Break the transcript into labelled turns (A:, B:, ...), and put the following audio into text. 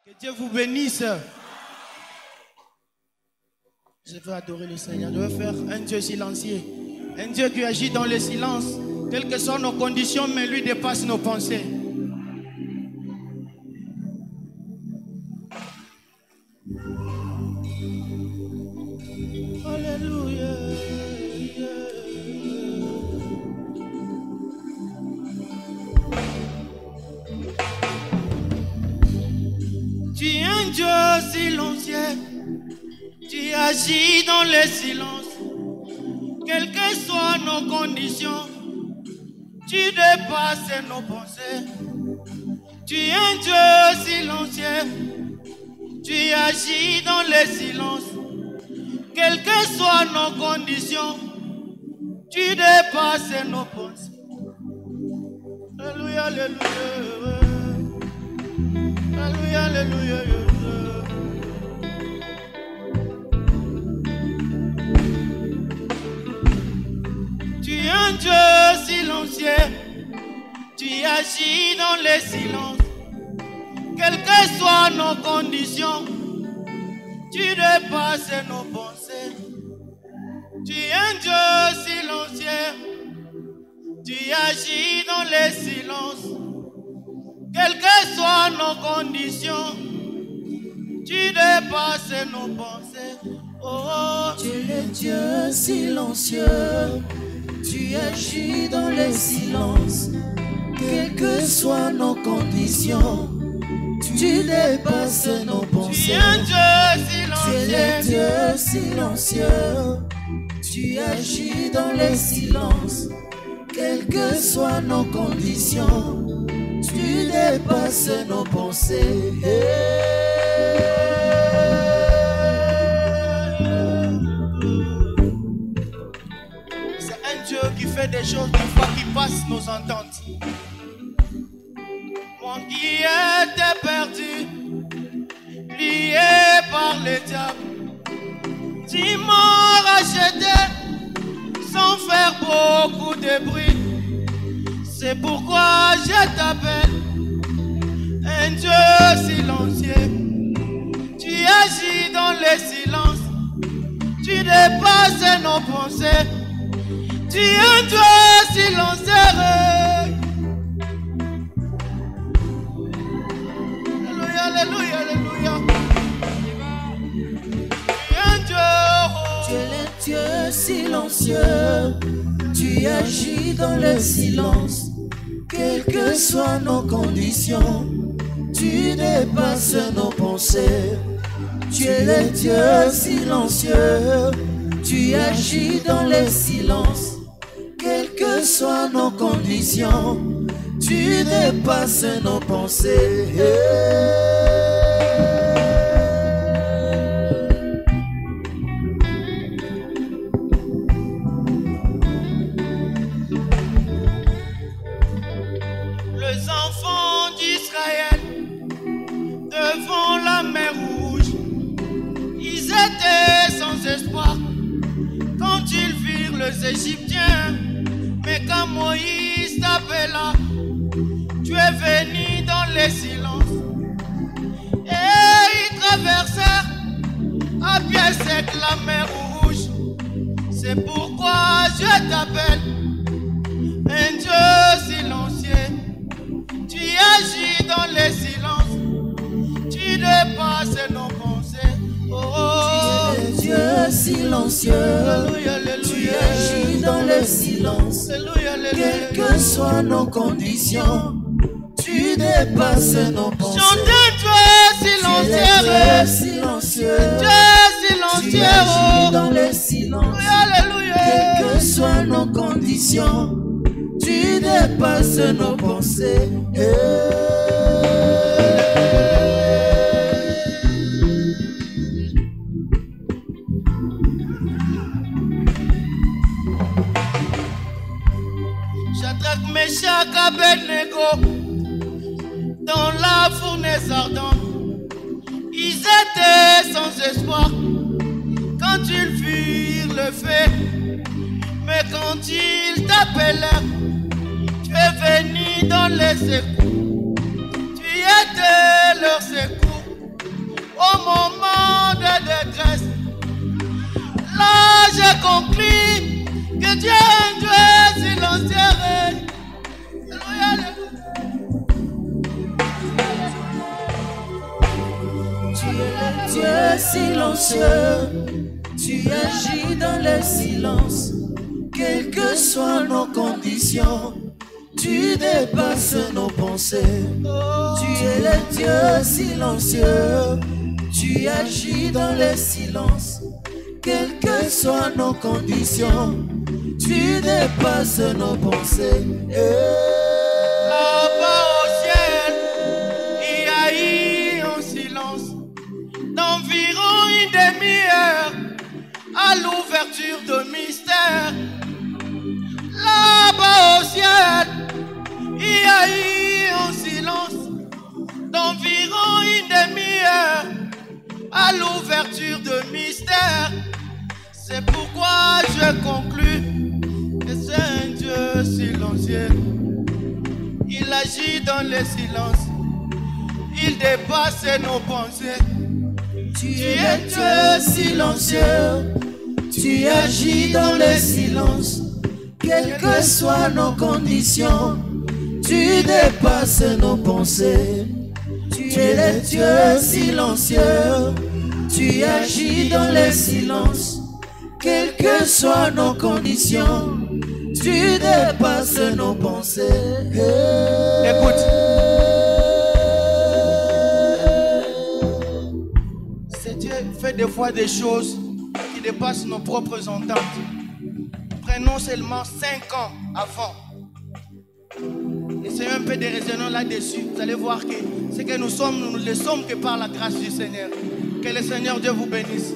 A: Que Dieu vous bénisse. Je veux adorer le Seigneur. Je veux faire un Dieu silencieux. Un Dieu qui agit dans le silence. Quelles que soient nos conditions, mais lui dépasse nos pensées. Alléluia. Tu es un Dieu silencieux. Tu agis dans le silence. Quelles que soient nos conditions, tu dépasses nos pensées. Tu es un Dieu silencieux. Tu agis dans le silence. Quelles que soient nos conditions, tu dépasses nos pensées. Alléluia, alléluia. Alléluia, alléluia. Tu es un Dieu silencieux. Tu agis dans le silence. Quelles que soient nos conditions, tu dépasses nos pensées. Tu es un Dieu silencieux. Tu agis dans le silence. Quelles que soient nos conditions, tu dépasses nos pensées. Oh,
B: tu es le Dieu silencieux. Tu agis dans le silence. Quelles que soient nos conditions, tu dépasses nos pensées.
A: Tu es un Dieu silencieux.
B: Tu es le Dieu silencieux. Tu agis dans le silence. Quelles que soient nos conditions, tu dépasses nos pensées.
A: C'est un Dieu qui fait des choses des fois qui passent nos ententes. Moi qui étais perdu, lié par le diable, tu m'as racheté sans faire beaucoup de bruit. C'est pourquoi je t'appelle un Dieu silencieux. Tu agis dans le silence. Tu dépasses nos pensées. Tu es un Dieu silencieux. Alléluia, alléluia, alléluia. Tu es un Dieu.
B: Tu es le Dieu silencieux. Tu agis dans le silence. Quelles que soient nos conditions, tu dépasses nos pensées. Tu es le Dieu silencieux. Tu agis dans le silence. Quelles que soient nos conditions, tu dépasses nos pensées.
A: Les enfants d'Israël devant la mer Rouge, ils étaient sans espoir quand ils virent les Égyptiens. Mais quand Moïse t'appela, tu es venu dans le silence. Et ils traversèrent à pied sec la mer Rouge. C'est pourquoi je t'appelle un Dieu silencieux. Tu agis dans le silence. Tu dépasses nos pensées. Oh,
B: tu es le Dieu silencieux.
A: Alléluia, alléluia.
B: Tu agis dans le silence.
A: Alléluia, alléluia.
B: Quelles que soient nos conditions, tu dépasses nos pensées.
A: Chantez Dieu silencieux.
B: Dieu silencieux.
A: Dieu
B: Tu
A: silencieux.
B: agis dans le silence.
A: Alléluia.
B: Quelles que soient nos conditions, tu dépasses nos pensées.
A: Shadrach, Meshach, Abednego, dans la fournaise ardente, ils étaient sans espoir quand ils virent le feu. Mais quand ils t'appelèrent, tu es venu dans les secours. Tu étais leur secours. Tu es un Dieu silencieux.
B: Tu es silencieux, tu agis dans le silence. Quelles que soient nos conditions, tu dépasses nos pensées. Tu es le Dieu silencieux, tu agis dans le silence. Quelles que soient nos conditions, tu dépasses nos pensées.
A: Là-bas au ciel, il y a eu un silence d'environ une demi-heure à l'ouverture de mystère. Là-bas au ciel, il y a eu un silence d'environ une demi-heure à l'ouverture de mystère. C'est pourquoi je conclus que c'est un Dieu silencieux. Il agit dans le silence, il dépasse nos pensées.
B: Tu es Dieu silencieux, tu agis dans le silence. Quelles que soient nos conditions, tu dépasses nos pensées. Tu es le Dieu silencieux, tu agis dans le silence. Quelles que soient nos conditions, tu dépasses nos pensées.
A: Écoute, c'est Dieu fait des fois des choses qui dépassent nos propres ententes. Prenons seulement 5 ans avant. Essayons un peu de raisonner là-dessus. Vous allez voir que ce que nous sommes, nous ne le sommes que par la grâce du Seigneur. Que le Seigneur Dieu vous bénisse.